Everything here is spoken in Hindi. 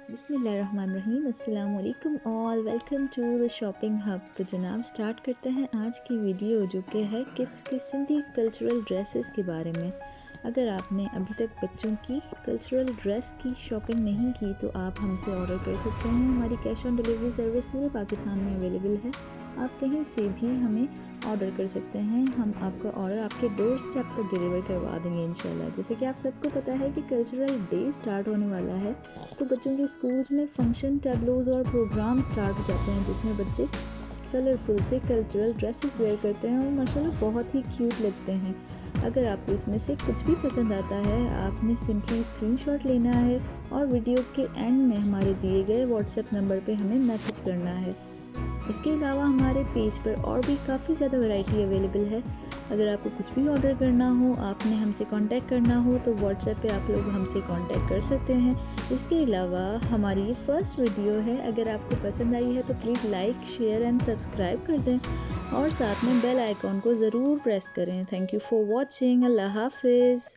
बिस्मिल्लाहिर्रहमानिर्रहीम अस्सलाम वालेकुम all, welcome to the shopping hub. तो जनाब स्टार्ट करते हैं आज की वीडियो जो कि है किड्स के सिंधी कल्चरल ड्रेसेस के बारे में। अगर आपने अभी तक बच्चों की कल्चरल ड्रेस की शॉपिंग नहीं की तो आप हमसे ऑर्डर कर सकते हैं। हमारी कैश ऑन डिलीवरी सर्विस पूरे पाकिस्तान में अवेलेबल है। आप कहीं से भी हमें ऑर्डर कर सकते हैं। हम आपका ऑर्डर आपके डोर स्टेप तक डिलीवर करवा देंगे इंशाल्लाह। जैसे कि आप सबको पता है कि कल्चरल डे स्टार्ट होने वाला है, तो बच्चों के स्कूल्स में फंक्शन, टैबलोज और प्रोग्राम स्टार्ट हो जाते हैं जिसमें बच्चे कलरफुल से कल्चरल ड्रेसेस वेयर करते हैं और माशाल्लाह बहुत ही क्यूट लगते हैं। अगर आपको इसमें से कुछ भी पसंद आता है, आपने सिंपली स्क्रीनशॉट लेना है और वीडियो के एंड में हमारे दिए गए व्हाट्सएप नंबर पे हमें मैसेज करना है। इसके अलावा हमारे पेज पर और भी काफ़ी ज़्यादा वैरायटी अवेलेबल है। अगर आपको कुछ भी ऑर्डर करना हो, आपने हमसे कांटेक्ट करना हो तो व्हाट्सएप पे आप लोग हमसे कांटेक्ट कर सकते हैं। इसके अलावा हमारी ये फर्स्ट वीडियो है, अगर आपको पसंद आई है तो please like, share and subscribe कर दें और साथ में बेल आइकॉन को ज़रूर प्रेस करें। Thank you for watching. अल्लाह हाफिज़।